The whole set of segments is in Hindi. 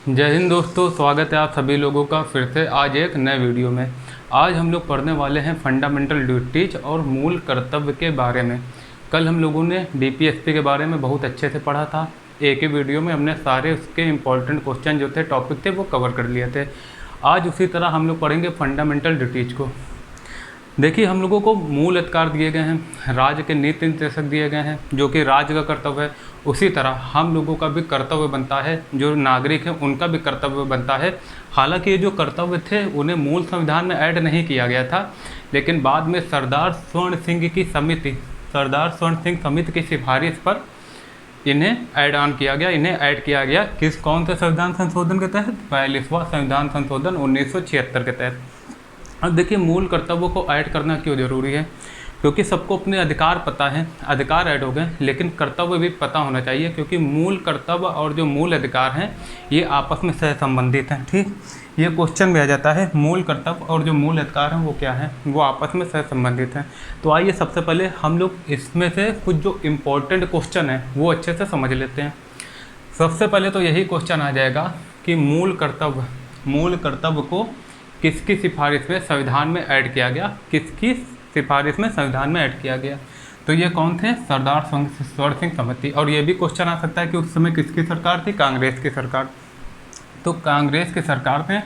जय हिंद दोस्तों, स्वागत है आप सभी लोगों का फिर से आज एक नए वीडियो में। आज हम लोग पढ़ने वाले हैं फंडामेंटल ड्यूटीज और मूल कर्तव्य के बारे में। कल हम लोगों ने डीपीएसपी के बारे में बहुत अच्छे से पढ़ा था। एक ही वीडियो में हमने सारे उसके इम्पोर्टेंट क्वेश्चन जो थे, टॉपिक थे, वो कवर कर लिए थे। आज उसी तरह हम लोग पढ़ेंगे फंडामेंटल ड्यूटीज को। देखिए, हम लोगों को मूल अधिकार दिए गए हैं, राज्य के नीति निर्देशक दिए गए हैं जो कि राज्य का कर्तव्य है। उसी तरह हम लोगों का भी कर्तव्य बनता है, जो नागरिक हैं उनका भी कर्तव्य बनता है। हालांकि ये जो कर्तव्य थे उन्हें मूल संविधान में ऐड नहीं किया गया था, लेकिन बाद में सरदार स्वर्ण सिंह समिति की सिफारिश पर इन्हें ऐड ऑन किया गया, इन्हें ऐड किया गया। कौन से संविधान संशोधन के तहत? 42वां संविधान संशोधन 1976 के तहत। अब देखिए, मूल कर्तव्यों को ऐड करना क्यों ज़रूरी है? क्योंकि सबको अपने अधिकार पता है, अधिकार ऐड हो गए, लेकिन कर्तव्य भी पता होना चाहिए, क्योंकि मूल कर्तव्य और जो मूल अधिकार हैं ये आपस में सह संबंधित हैं। ठीक, ये क्वेश्चन भी आ जाता है, मूल कर्तव्य और जो मूल अधिकार हैं वो क्या हैं, वो आपस में सह संबंधित हैं। तो आइए सबसे पहले हम लोग इसमें से कुछ जो इम्पोर्टेंट क्वेश्चन है वो अच्छे से समझ लेते हैं। सबसे पहले तो यही क्वेश्चन आ जाएगा कि मूल कर्तव्य को किसकी सिफारिश में संविधान में ऐड किया गया, किसकी सिफारिश में संविधान में ऐड किया गया? तो ये कौन थे? सरदार स्वर्ण सिंह समिति। और ये भी क्वेश्चन आ सकता है कि उस समय किसकी सरकार थी? कांग्रेस की सरकार। तो कांग्रेस की सरकार ने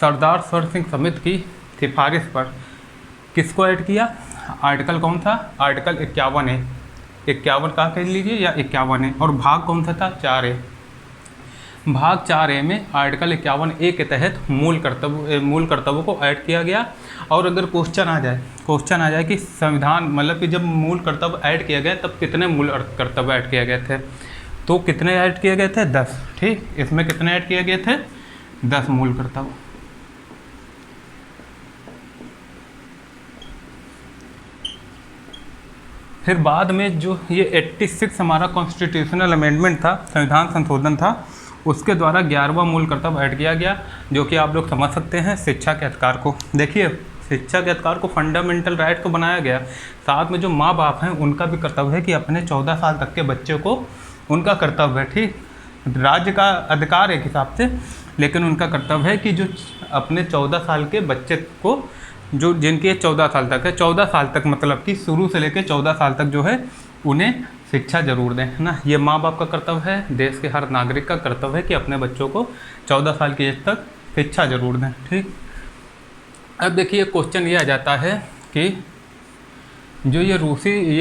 सरदार स्वर्ण सिंह समिति की सिफारिश पर किसको ऐड किया? आर्टिकल कौन था? Article 51A। 51 कहा कह लीजिए, या 51A। और भाग कौन सा था? 4A। भाग 4A में आर्टिकल 51A के तहत मूल कर्तव्य को ऐड किया गया। और अगर क्वेश्चन आ जाए कि संविधान, मतलब कि जब मूल कर्तव्य ऐड किया गया तब कितने मूल कर्तव्य ऐड किए गए थे? तो कितने ऐड किए गए थे? 10। ठीक, इसमें कितने ऐड किए गए थे? 10 मूल कर्तव्य। फिर बाद में जो ये 86 हमारा कॉन्स्टिट्यूशनल अमेंडमेंट था, संविधान संशोधन था, उसके द्वारा 11वां मूल कर्तव्य ऐड किया गया, जो कि आप लोग समझ सकते हैं, शिक्षा के अधिकार को। देखिए, शिक्षा के अधिकार को फंडामेंटल राइट को बनाया गया। साथ में जो माँ बाप हैं उनका भी कर्तव्य है कि अपने 14 साल तक के बच्चे को, उनका कर्तव्य है, ठीक, राज्य का अधिकार एक हिसाब से, लेकिन उनका कर्तव्य है कि जो अपने 14 साल के बच्चे को, जो जिनके 14 साल तक है, 14 साल तक मतलब कि शुरू से लेकर 14 साल तक जो है उन्हें शिक्षा जरूर दें, है ना। ये माँ बाप का कर्तव्य है, देश के हर नागरिक का कर्तव्य है कि अपने बच्चों को 14 साल की एज तक शिक्षा जरूर दें। ठीक, अब देखिए क्वेश्चन ये आ जाता है कि ये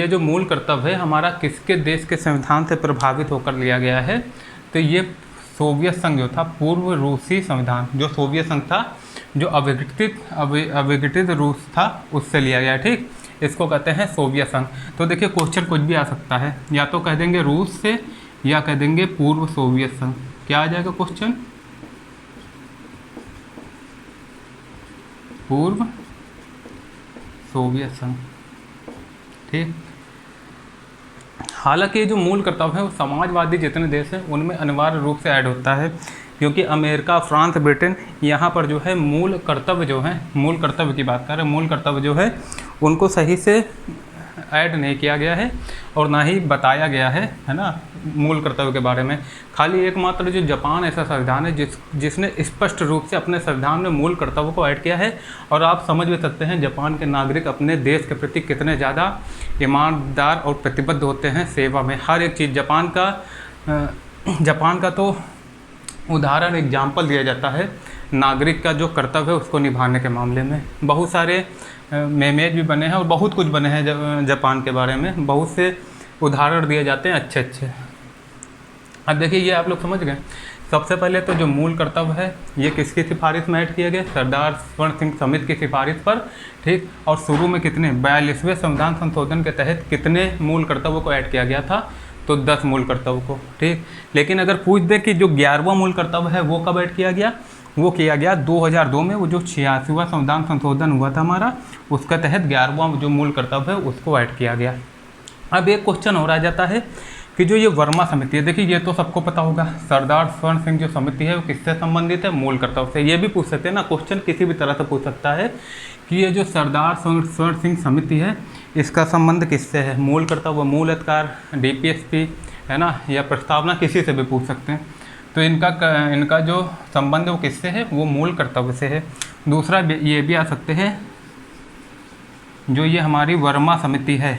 जो मूल कर्तव्य है हमारा किसके देश के संविधान से प्रभावित होकर लिया गया है? तो ये सोवियत संघ जो था, पूर्व रूसी संविधान, जो सोवियत संघ था, जो अविघटित रूस था, उससे लिया गया। ठीक, इसको कहते हैं सोवियत संघ। तो देखिए क्वेश्चन कुछ भी आ सकता है, या तो कह देंगे रूस से, या कह देंगे पूर्व सोवियत संघ। क्या आ जाएगा क्वेश्चन? पूर्व सोवियत संघ। ठीक, हालांकि ये जो मूल कर्तव्य है वो समाजवादी जितने देश हैं उनमें अनिवार्य रूप से ऐड होता है, क्योंकि अमेरिका, फ्रांस, ब्रिटेन, यहाँ पर जो है मूल कर्तव्य की बात कर रहे हैं, मूल कर्तव्य जो है उनको सही से ऐड नहीं किया गया है और ना ही बताया गया है ना, मूल कर्तव्य के बारे में। खाली एकमात्र जो जापान ऐसा संविधान है जिसने स्पष्ट रूप से अपने संविधान में मूल कर्तव्य को ऐड किया है। और आप समझ भी सकते हैं जापान के नागरिक अपने देश के प्रति कितने ज़्यादा ईमानदार और प्रतिबद्ध होते हैं सेवा में, हर एक चीज़। जापान का तो उदाहरण एग्जाम्पल दिया जाता है नागरिक का जो कर्तव्य है उसको निभाने के मामले में। बहुत सारे मेमेज भी बने हैं और बहुत कुछ बने हैं जापान के बारे में, बहुत से उदाहरण दिए जाते हैं अच्छे अच्छे। अब देखिए, ये आप लोग समझ गए। सबसे पहले तो जो मूल कर्तव्य है ये किसकी सिफारिश में ऐड किए गए? सरदार स्वर्ण सिंह समिति की सिफारिश पर। ठीक, और शुरू में कितने, 42वें संविधान संशोधन के तहत कितने मूल कर्तव्यों को ऐड किया गया था? तो 10 मूल कर्तव्य को। ठीक, लेकिन अगर पूछ दे कि जो 11वां मूल कर्तव्य है वो कब ऐड किया गया? वो किया गया 2002 में, वो जो 86वां संविधान संशोधन हुआ था हमारा, उसके तहत 11वां जो मूल कर्तव्य है उसको ऐड किया गया। अब एक क्वेश्चन और आ जाता है कि जो ये वर्मा समिति है, देखिए ये तो सबको पता होगा, सरदार स्वर्ण सिंह जो समिति है वो किससे संबंधित है? मूल कर्तव्य से। ये भी पूछ सकते हैं ना, क्वेश्चन किसी भी तरह से पूछ सकता है कि ये जो सरदार स्वर्ण सिंह समिति है इसका संबंध किससे है? मूल कर्तव्य, मूल अधिकार, डीपीएसपी, है ना, या प्रस्तावना किसी से भी पूछ सकते हैं। तो इनका जो संबंध है वो किससे है, वो मूल कर्तव्य से है। दूसरा ये भी आ सकते हैं, जो ये हमारी वर्मा समिति है,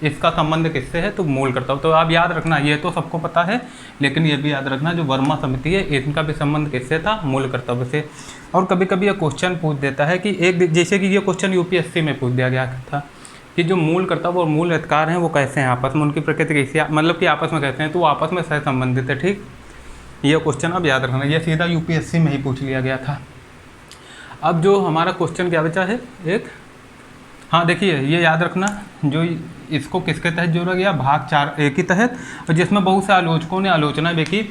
इसका संबंध किससे है, तो मूल कर्तव्य। तो आप याद रखना, ये तो सबको पता है, लेकिन ये भी याद रखना जो वर्मा समिति है इनका भी संबंध किससे था, मूल कर्तव्य से। और कभी कभी ये क्वेश्चन पूछ देता है कि जैसे कि ये क्वेश्चन यूपीएससी में पूछ दिया गया था कि जो मूल कर्तव्य और मूल अधिकार हैं वो कैसे हैं आपस में, उनकी प्रकृति कैसी, मतलब कि आपस में कैसे हैं, तो वो आपस में सह संबंधित है। ठीक, ये क्वेश्चन आप याद रखना, ये सीधा यूपीएससी में ही पूछ लिया गया था। अब जो हमारा क्वेश्चन क्या बचा है एक, हाँ देखिए ये याद रखना, जो इसको किसके तहत जोड़ा गया, भाग 4A के तहत, और जिसमें बहुत से आलोचकों ने आलोचना भी की।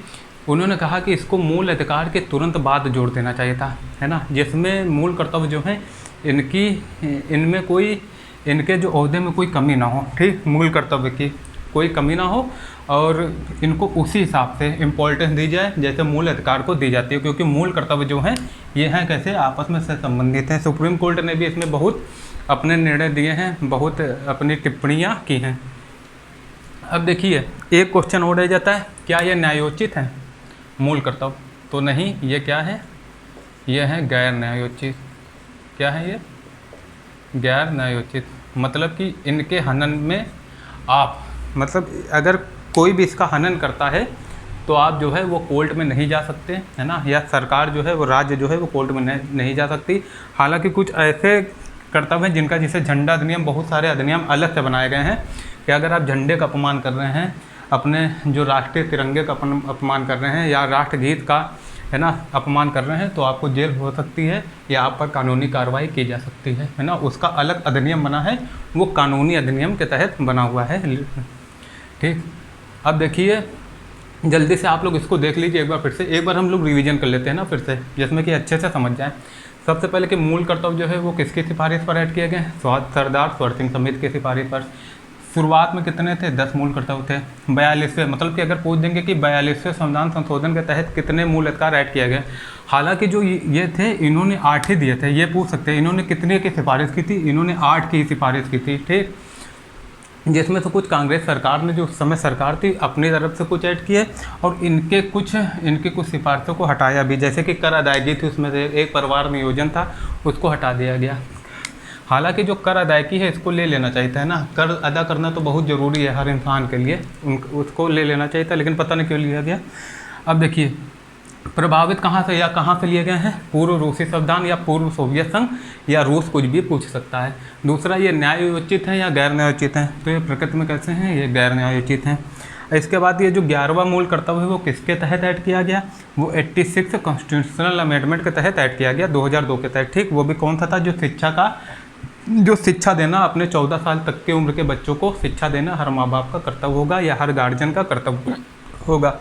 उन्होंने कहा कि इसको मूल अधिकार के तुरंत बाद जोड़ देना चाहिए था, है ना, जिसमें मूल कर्तव्य जो हैं इनमें कोई, इनके जो ओहदे में कोई कमी ना हो। ठीक, मूल कर्तव्य की कोई कमी ना हो और इनको उसी हिसाब से इम्पोर्टेंस दी जाए जैसे मूल अधिकार को दी जाती है, क्योंकि मूल कर्तव्य जो हैं ये हैं कैसे, आपस में से संबंधित हैं। सुप्रीम कोर्ट ने भी इसमें बहुत अपने निर्णय दिए हैं, बहुत अपनी टिप्पणियां की हैं। अब देखिए एक क्वेश्चन और रह जाता है, क्या ये न्यायोचित है मूल कर्तव्य, तो नहीं, ये क्या है, ये है गैर न्यायोचित। क्या है ये, गैर न्यायोचित, मतलब कि इनके हनन में आप, मतलब अगर कोई भी इसका हनन करता है तो आप जो है वो कोर्ट में नहीं जा सकते, है ना, या सरकार जो है वो, राज्य जो है वो कोर्ट में नहीं जा सकती। हालांकि कुछ ऐसे कर्तव्य हैं जिनका, जैसे झंडा अधिनियम, बहुत सारे अधिनियम अलग से बनाए गए हैं कि अगर आप झंडे का अपमान कर रहे हैं, अपने जो राष्ट्रीय तिरंगे का अपमान कर रहे हैं, या राष्ट्रगीत का, है ना, अपमान कर रहे हैं, तो आपको जेल हो सकती है या आप पर कानूनी कार्रवाई की जा सकती है ना। उसका अलग अधिनियम बना है, वो कानूनी अधिनियम के तहत बना हुआ है। ठीक, अब देखिए जल्दी से आप लोग इसको देख लीजिए एक बार, फिर से एक बार हम लोग रिवीजन कर लेते हैं ना फिर से, जिसमें कि अच्छे से समझ जाए। सबसे पहले कि मूल कर्तव्य जो है वो किसकी सिफारिश पर ऐड किए गए हैं, सरदार स्वर्ण सिंह समिति की सिफारिश पर। शुरुआत में कितने थे, 10 मूल कर्तव्य थे। 42वें, मतलब कि अगर पूछ देंगे कि 42वें संविधान संशोधन के तहत कितने मूल अधिकार ऐड किए गए, हालांकि जो ये थे इन्होंने 8 ही दिए थे, ये पूछ सकते हैं इन्होंने कितने की सिफारिश की थी, इन्होंने 8 की सिफारिश की थी। ठीक, जिसमें से कुछ कांग्रेस सरकार ने, जो उस समय सरकार थी, अपनी तरफ से कुछ ऐड किए और इनके कुछ सिफारिशों को हटाया भी, जैसे कि कर अदायगी थी, उसमें से एक परिवार नियोजन था, उसको हटा दिया गया। हालांकि जो कर अदायगी है इसको ले लेना चाहिए था, है ना, कर अदा करना तो बहुत ज़रूरी है हर इंसान के लिए, उसको ले लेना चाहिए था, लेकिन पता नहीं क्यों लिया गया। अब देखिए प्रभावित कहाँ से या कहाँ से लिए गए हैं, पूर्व रूसी संविधान या पूर्व सोवियत संघ या रूस, कुछ भी पूछ सकता है। दूसरा, ये न्यायोचित हैं या गैर न्यायोचित हैं, तो ये प्रकृति में कैसे हैं, ये गैर न्यायोचित हैं। इसके बाद ये जो 11वां मूल कर्तव्य है वो किसके तहत ऐड किया गया, वो 86 कॉन्स्टिट्यूशनल अमेंडमेंट के तहत ऐड किया गया 2002 के तहत। ठीक, वो भी कौन सा था, जो शिक्षा देना, अपने 14 साल तक के उम्र के बच्चों को शिक्षा देना हर माँ बाप का कर्तव्य होगा या हर गार्जियन का कर्तव्य होगा।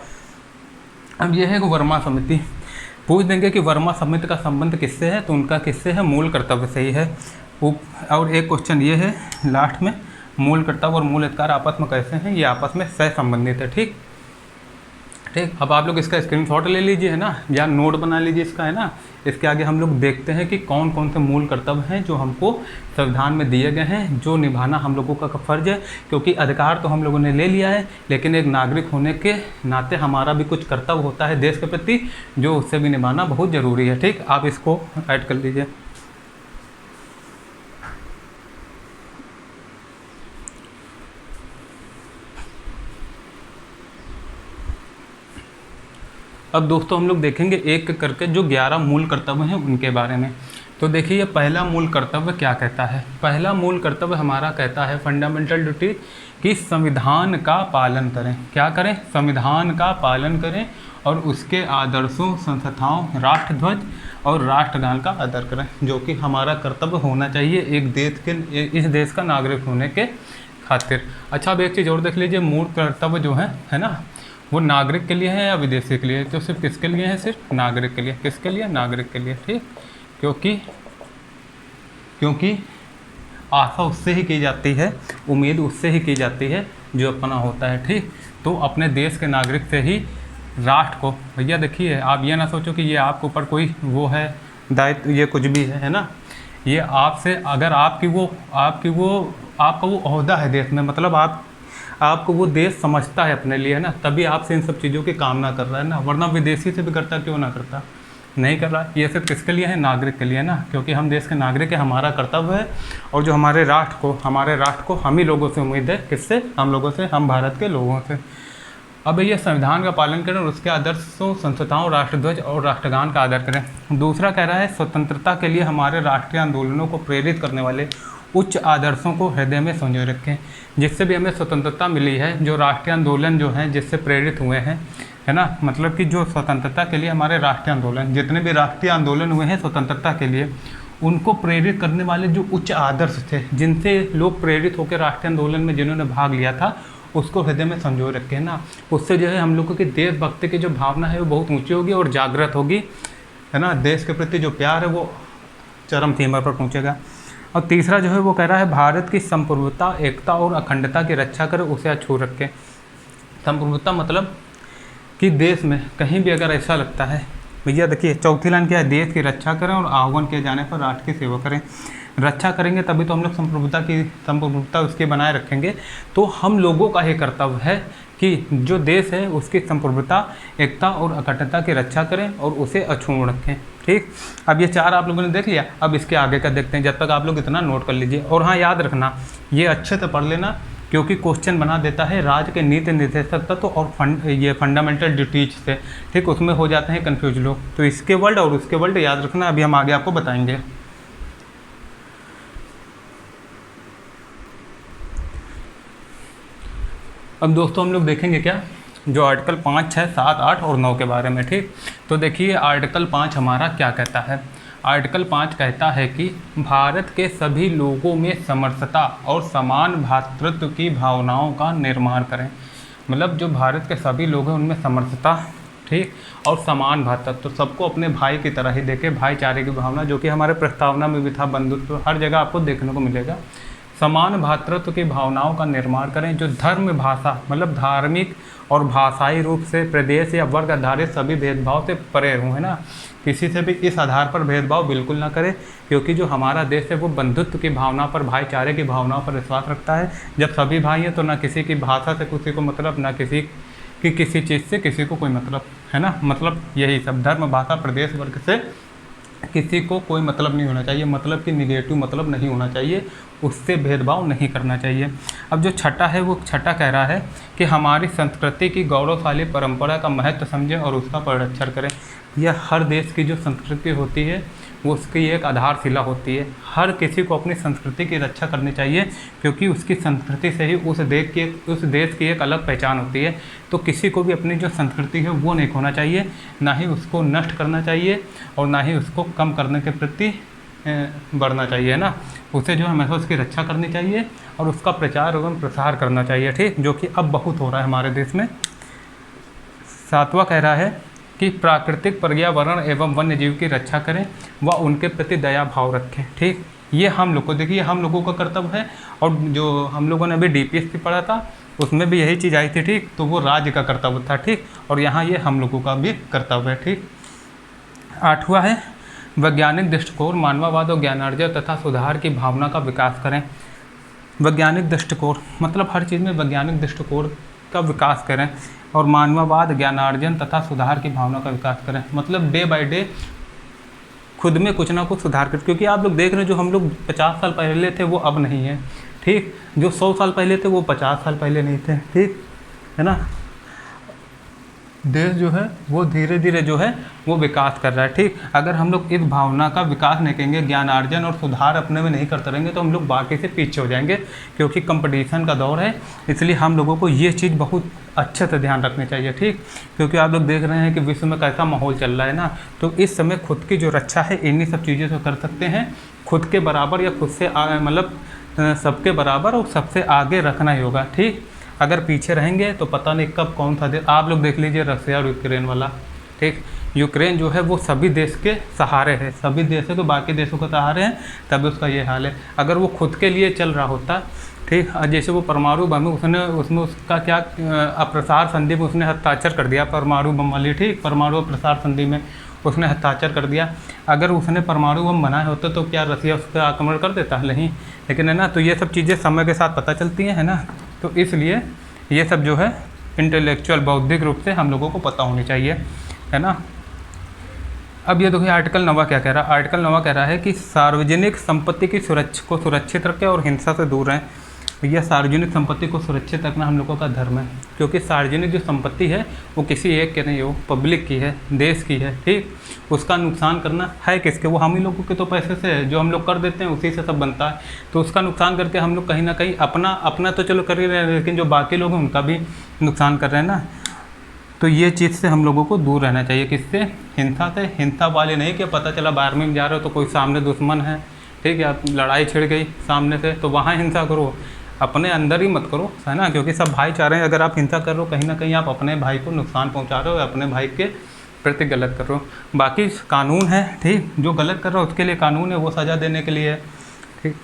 अब ये है वर्मा समिति, पूछ देंगे कि वर्मा समिति का संबंध किससे है, तो उनका किससे है, मूल कर्तव्य से ही है। और एक क्वेश्चन ये है लास्ट में, मूल कर्तव्य और मूल अधिकार आपस में कैसे हैं, ये आपस में सह संबंधित है। ठीक, अब आप लोग इसका स्क्रीनशॉट ले लीजिए, है ना, या नोट बना लीजिए इसका, है ना। इसके आगे हम लोग देखते हैं कि कौन कौन से मूल कर्तव्य हैं जो हमको संविधान में दिए गए हैं, जो निभाना हम लोगों का फर्ज है, क्योंकि अधिकार तो हम लोगों ने ले लिया है, लेकिन एक नागरिक होने के नाते हमारा भी कुछ कर्तव्य होता है देश के प्रति, जो उससे भी निभाना बहुत ज़रूरी है। ठीक, आप इसको ऐड कर लीजिए। अब दोस्तों हम लोग देखेंगे एक करके जो 11 मूल कर्तव्य हैं उनके बारे में। तो देखिए पहला मूल कर्तव्य क्या कहता है, पहला मूल कर्तव्य हमारा कहता है फंडामेंटल ड्यूटी कि संविधान का पालन करें। क्या करें, संविधान का पालन करें और उसके आदर्शों, संस्थाओं, राष्ट्रध्वज और राष्ट्रगान का आदर करें, जो कि हमारा कर्तव्य होना चाहिए एक देश के, इस देश का नागरिक होने के खातिर। अच्छा, अब एक चीज़ और देख लीजिए, मूल कर्तव्य जो है ना, वो नागरिक के लिए है या विदेशी के लिए, तो सिर्फ किसके लिए है, सिर्फ नागरिक के लिए। किसके लिए, नागरिक के लिए। ठीक, क्योंकि आशा उससे ही की जाती है, उम्मीद उससे ही की जाती है जो अपना होता है। ठीक, तो अपने देश के नागरिक से ही राष्ट्र को, भैया देखिए आप ये ना सोचो कि ये आपके ऊपर कोई वो है दायित्व, ये कुछ भी है ना, ये आपसे, अगर आपका वो ओहदा है देश में, मतलब आपको वो देश समझता है अपने लिए, है ना, तभी आपसे इन सब चीज़ों की कामना कर रहा है ना, वरना विदेशी से भी करता क्यों ना करता, नहीं कर रहा। ये सिर्फ किसके लिए है, नागरिक के लिए ना, क्योंकि हम देश के नागरिक है, हमारा कर्तव्य है। और जो हमारे राष्ट्र को हम ही लोगों से उम्मीद है, किससे, हम लोगों से, हम भारत के लोगों से। अब ये संविधान का पालन करें और उसके आदर्शों, संस्थाओं, राष्ट्रध्वज और राष्ट्रगान का आदर करें। दूसरा कह रहा है स्वतंत्रता के लिए हमारे राष्ट्रीय आंदोलनों को प्रेरित करने वाले उच्च आदर्शों को हृदय में संजोए रखें। जिससे भी हमें स्वतंत्रता मिली है, जो राष्ट्रीय आंदोलन जो हैं जिससे प्रेरित हुए हैं, है ना, मतलब कि जो स्वतंत्रता के लिए हमारे राष्ट्रीय आंदोलन, जितने भी राष्ट्रीय आंदोलन हुए हैं स्वतंत्रता के लिए, उनको प्रेरित करने वाले जो उच्च आदर्श थे, जिनसे लोग प्रेरित होकर राष्ट्रीय आंदोलन में जिन्होंने भाग लिया था, उसको हृदय में संजोए रखे, है ना। उससे जो है हम लोगों की देशभक्ति की जो भावना है वो बहुत ऊंची होगी और जागृत होगी, है ना। देश के प्रति जो प्यार है वो चरम सीमा पर पहुंचेगा। और तीसरा जो है वो कह रहा है भारत की संप्रभुता, एकता और अखंडता की रक्षा करें, उसे अछूत रखें। संप्रभुता मतलब कि देश में कहीं भी अगर ऐसा लगता है, भैया देखिए चौथी लाइन क्या है, देश की रक्षा करें और आह्वान किए जाने पर राष्ट्र की सेवा करें। रक्षा करेंगे तभी तो हम लोग संप्रभुता उसकी बनाए रखेंगे। तो हम लोगों का ही कर्तव्य है कि जो देश है उसकी संप्रभुता, एकता और अखंडता की रक्षा करें और उसे अछूत रखें। ठीक, अब ये 4 आप लोगों ने देख लिया, अब इसके आगे का देखते हैं। जब तक आप लोग इतना नोट कर लीजिए। और हाँ, याद रखना, ये अच्छे से पढ़ लेना, क्योंकि क्वेश्चन बना देता है राज्य के नीति निर्देशक तत्व और ये फंडामेंटल ड्यूटीज से। ठीक, उसमें हो जाते हैं कन्फ्यूज लोग। तो इसके वर्ड और उसके वर्ड याद रखना, अभी हम आगे आपको बताएंगे। अब दोस्तों हम लोग देखेंगे क्या, जो आर्टिकल 5, 6, 7, 8 और 9 के बारे में। ठीक, तो देखिए आर्टिकल 5 हमारा क्या कहता है। आर्टिकल 5 कहता है कि भारत के सभी लोगों में समरसता और समान भ्रातृत्व की भावनाओं का निर्माण करें। मतलब जो भारत के सभी लोग हैं उनमें समरसता, ठीक, और समान भ्रातृत्व, तो सबको अपने भाई की तरह ही देखे, भाईचारे की भावना, जो कि हमारे प्रस्तावना में भी था, बंधुत्व हर जगह आपको देखने को मिलेगा। समान भ्रातृत्व की भावनाओं का निर्माण करें। जो धर्म, भाषा, मतलब धार्मिक और भाषाई रूप से, प्रदेश या वर्ग आधारित सभी भेदभाव से परे हों, है ना। किसी से भी इस आधार पर भेदभाव बिल्कुल ना करें, क्योंकि जो हमारा देश है वो बंधुत्व की भावना पर, भाईचारे की भावनाओं पर विश्वास रखता है। जब सभी भाई हैं तो ना किसी की भाषा से किसी को मतलब, ना किसी की किसी चीज़ से किसी को कोई मतलब, है ना। मतलब यही सब, धर्म, भाषा, प्रदेश, वर्ग से किसी को कोई मतलब नहीं होना चाहिए, मतलब कि निगेटिव मतलब नहीं होना चाहिए, उससे भेदभाव नहीं करना चाहिए। अब जो छठा है वो छठा कह रहा है कि हमारी संस्कृति की गौरवशाली परंपरा का महत्व समझें और उसका परिरक्षण करें। यह हर देश की जो संस्कृति होती है वो उसकी एक आधारशिला होती है। हर किसी को अपनी संस्कृति की रक्षा करनी चाहिए, क्योंकि उसकी संस्कृति से ही उस देश की एक अलग पहचान होती है। तो किसी को भी अपनी जो संस्कृति है वो नहीं खोना चाहिए, ना ही उसको नष्ट करना चाहिए और ना ही उसको कम करने के प्रति बढ़ना चाहिए, ना। उसे जो है हमेशा उसकी रक्षा करनी चाहिए और उसका प्रचार एवं प्रसार करना चाहिए, ठीक, जो कि अब बहुत हो रहा है हमारे देश में। 7वां कह रहा है कि प्राकृतिक पर्यावरण एवं वन्य जीव की रक्षा करें व उनके प्रति दया भाव रखें। ठीक, ये हम लोग को, देखिए हम लोगों का कर्तव्य है। और जो हम लोगों ने अभी DPSP पढ़ा था उसमें भी यही चीज़ आई थी, ठीक, तो वो राज्य का कर्तव्य था, ठीक, और यहाँ ये हम लोगों का भी कर्तव्य है, ठीक। 8वां है वैज्ञानिक दृष्टिकोण, मानववाद और ज्ञानार्जन तथा सुधार की भावना का विकास करें। वैज्ञानिक दृष्टिकोण मतलब हर चीज़ में वैज्ञानिक दृष्टिकोण का विकास करें और मानववाद, ज्ञानार्जन तथा सुधार की भावना का विकास करें। मतलब डे बाय डे खुद में कुछ ना कुछ सुधार करें, क्योंकि आप लोग देख रहे हैं जो हम लोग 50 साल पहले थे वो अब नहीं है, ठीक, जो 100 साल पहले थे वो 50 साल पहले नहीं थे, ठीक है ना। देश जो है वो धीरे धीरे जो है वो विकास कर रहा है, ठीक। अगर हम लोग इस भावना का विकास नहीं करेंगे, ज्ञानार्जन और सुधार अपने में नहीं करते रहेंगे, तो हम लोग बाकी से पीछे हो जाएंगे, क्योंकि कंपटीशन का दौर है। इसलिए हम लोगों को ये चीज़ बहुत अच्छे से ध्यान रखनी चाहिए, ठीक, क्योंकि आप लोग देख रहे हैं कि विश्व में कैसा माहौल चल रहा है ना। तो इस समय खुद की जो रक्षा है इन्हीं सब चीज़ों से कर सकते हैं। खुद के बराबर या खुद से मतलब सबके बराबर और सबसे आगे रखना ही होगा, ठीक। अगर पीछे रहेंगे तो पता नहीं कब कौन सा देश, आप लोग देख लीजिए रसिया और यूक्रेन वाला, ठीक। यूक्रेन जो है वो सभी देश के सहारे है, सभी देशों के बाकी देशों के सहारे हैं, तभी उसका ये हाल है। अगर वो खुद के लिए चल रहा होता, ठीक, जैसे वो परमाणु बम उसमें उसका क्या अप्रसार संधि में उसने हस्ताक्षर कर दिया, परमाणु बम वाली, ठीक, परमाणु प्रसार संधि में उसने हस्ताक्षर कर दिया। अगर उसने परमाणु बम बनाए होते तो क्या रसिया उस पर आक्रमण कर देता? नहीं, लेकिन है ना। तो ये सब चीज़ें समय के साथ पता चलती हैं, है ना। तो इसलिए ये सब जो है इंटेलेक्चुअल बौद्धिक रूप से हम लोगों को पता होनी चाहिए, है ना। अब ये देखिए आर्टिकल 9 क्या कह रहा है। आर्टिकल 9 कह रहा है कि सार्वजनिक संपत्ति की सुरक्षित रखें और हिंसा से दूर रहें। यह सार्वजनिक संपत्ति को सुरक्षित रखना हम लोगों का धर्म है, क्योंकि सार्वजनिक जो संपत्ति है वो किसी एक के नहीं, वो पब्लिक की है, देश की है, ठीक। उसका नुकसान करना है किसके, वो हम ही लोगों के तो पैसे से है, जो हम लोग कर देते हैं उसी से सब बनता है। तो उसका नुकसान करके हम लोग कहीं ना कहीं अपना तो चलो कर ही रहे हैं, लेकिन जो बाकी लोग हैं उनका भी नुकसान कर रहे हैं ना। तो ये चीज़ से हम लोगों को दूर रहना चाहिए। किससे? हिंसा से। हिंसा वाले नहीं कि पता चला 12वीं में जा रहे हो तो कोई सामने दुश्मन है, ठीक है, लड़ाई छिड़ गई सामने से तो वहाँ हिंसा करो, अपने अंदर ही मत करो, है ना, क्योंकि सब भाईचारे हैं। अगर आप हिंसा कर रहे हो कहीं ना कहीं आप अपने भाई को नुकसान पहुंचा रहे हो, अपने भाई के प्रति गलत कर रहे हो। बाकी कानून है, ठीक, जो गलत कर रहा है उसके लिए कानून है, वो सज़ा देने के लिए है, ठीक।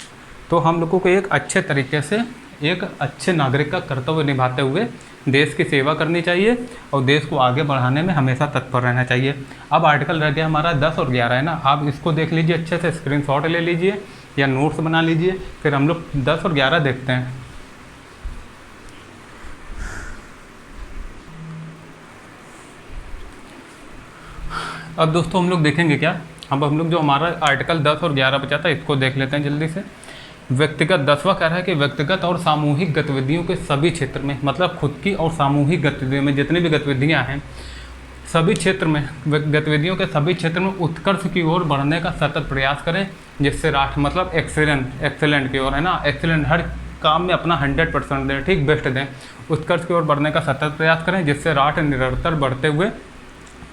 तो हम लोगों को एक अच्छे तरीके से एक अच्छे नागरिक का कर्तव्य निभाते हुए देश की सेवा करनी चाहिए और देश को आगे बढ़ाने में हमेशा तत्पर रहना चाहिए। अब आर्टिकल रह गया हमारा 10 और 11, है ना। आप इसको देख लीजिए, अच्छे से स्क्रीनशॉट ले लीजिए या नोट्स बना लीजिए, फिर हम लोग 10 और 11 देखते हैं। अब दोस्तों हम लोग देखेंगे क्या, अब हम लोग जो हमारा आर्टिकल 10 और 11 बचा था इसको देख लेते हैं जल्दी से। व्यक्तिगत 10वां कह रहा है कि व्यक्तिगत और सामूहिक गतिविधियों के सभी क्षेत्र में, मतलब खुद की और सामूहिक गतिविधियों में जितनी भी गतिविधियां हैं सभी क्षेत्र में, गतिविधियों के सभी क्षेत्र में उत्कर्ष की ओर बढ़ने का सतत प्रयास करें, जिससे राष्ट्र, मतलब एक्सेलेंट की ओर, है ना, एक्सेलेंट, हर काम में अपना 100% दें, ठीक, बेस्ट दें। उत्कर्ष की ओर बढ़ने का सतत प्रयास करें, जिससे राष्ट्र निरंतर बढ़ते हुए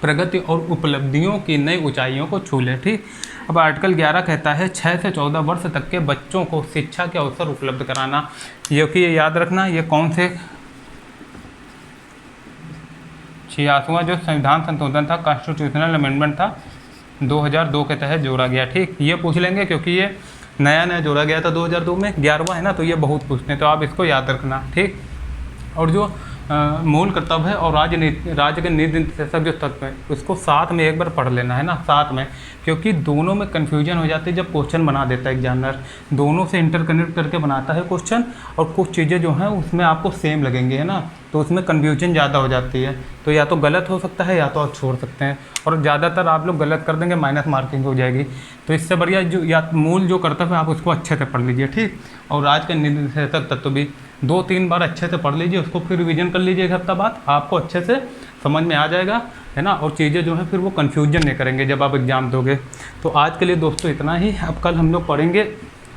प्रगति और उपलब्धियों की नई ऊंचाइयों को छू ले, ठीक। अब आर्टिकल 11 कहता है 6 से 14 वर्ष तक के बच्चों को शिक्षा के अवसर उपलब्ध कराना। क्योंकि ये याद रखना, ये कौन से 86वां जो संविधान संशोधन था, कॉन्स्टिट्यूशनल अमेंडमेंट था, 2002 के तहत जोड़ा गया, ठीक। ये पूछ लेंगे क्योंकि ये नया जोड़ा गया था 2002 में, 11वां है ना, तो ये बहुत पूछते हैं, तो आप इसको याद रखना, ठीक। और जो मूल कर्तव्य है और राज्य के नीति निर्देशक जो तत्व है उसको साथ में एक बार पढ़ लेना, है ना, साथ में, क्योंकि दोनों में कन्फ्यूजन हो जाती है जब क्वेश्चन बना देता है एग्जामिनर, दोनों से इंटरकनेक्ट करके बनाता है क्वेश्चन, और कुछ चीज़ें जो हैं उसमें आपको सेम लगेंगे, है ना, तो उसमें कन्फ्यूजन ज़्यादा हो जाती है, तो या तो गलत हो सकता है या तो आप छोड़ सकते हैं, और ज़्यादातर आप लोग गलत कर देंगे, माइनस मार्किंग हो जाएगी। तो इससे बढ़िया जो या मूल जो कर्तव्य है आप उसको अच्छे से पढ़ लीजिए, ठीक। और राज्य के नीति निर्देशक तत्व भी 2-3 बार अच्छे से पढ़ लीजिए, उसको फिर रिवीजन कर लीजिए एक हफ्ता बाद, आपको अच्छे से समझ में आ जाएगा, है ना, और चीज़ें जो हैं फिर वो कन्फ्यूजन नहीं करेंगे जब आप एग्ज़ाम दोगे। तो आज के लिए दोस्तों इतना ही। अब कल हम लोग पढ़ेंगे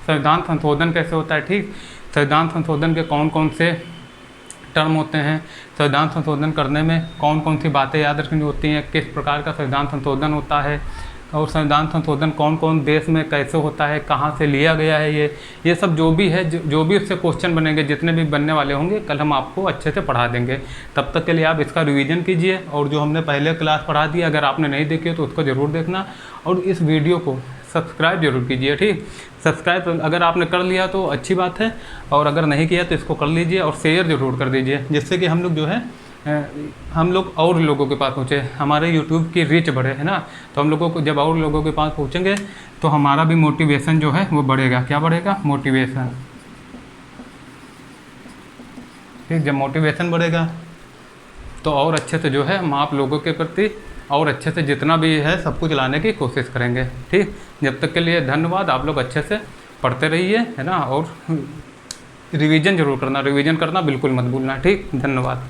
संविधान संशोधन कैसे होता है, ठीक, संविधान संशोधन के कौन कौन से टर्म होते हैं, संविधान संशोधन करने में कौन कौन सी बातें याद रखनी होती हैं, किस प्रकार का संविधान संशोधन होता है, और संविधान संशोधन कौन कौन देश में कैसे होता है, कहाँ से लिया गया है, ये सब जो भी है, जो भी उससे क्वेश्चन बनेंगे, जितने भी बनने वाले होंगे, कल हम आपको अच्छे से पढ़ा देंगे। तब तक के लिए आप इसका रिवीजन कीजिए, और जो हमने पहले क्लास पढ़ा दी अगर आपने नहीं देखी हो तो उसको ज़रूर देखना, और इस वीडियो को सब्सक्राइब जरूर कीजिए, ठीक। सब्सक्राइब अगर आपने कर लिया तो अच्छी बात है, और अगर नहीं किया तो इसको कर लीजिए, और शेयर ज़रूर कर दीजिए, जिससे कि हम लोग जो है हम लोग और लोगों के पास पहुँचे, हमारे यूट्यूब की रीच बढ़े, है ना। तो हम लोगों को जब और लोगों के पास पहुँचेंगे तो हमारा भी मोटिवेशन जो है वो बढ़ेगा। क्या बढ़ेगा? मोटिवेशन, ठीक। जब मोटिवेशन बढ़ेगा तो और अच्छे से जो है हम आप लोगों के प्रति और अच्छे से जितना भी है सब कुछ लाने की कोशिश करेंगे, ठीक। जब तक के लिए धन्यवाद। आप लोग अच्छे से पढ़ते रहिए, है ना, और रिवीजन जरूर करना, रिवीजन करना बिल्कुल मत भूलना, ठीक। धन्यवाद।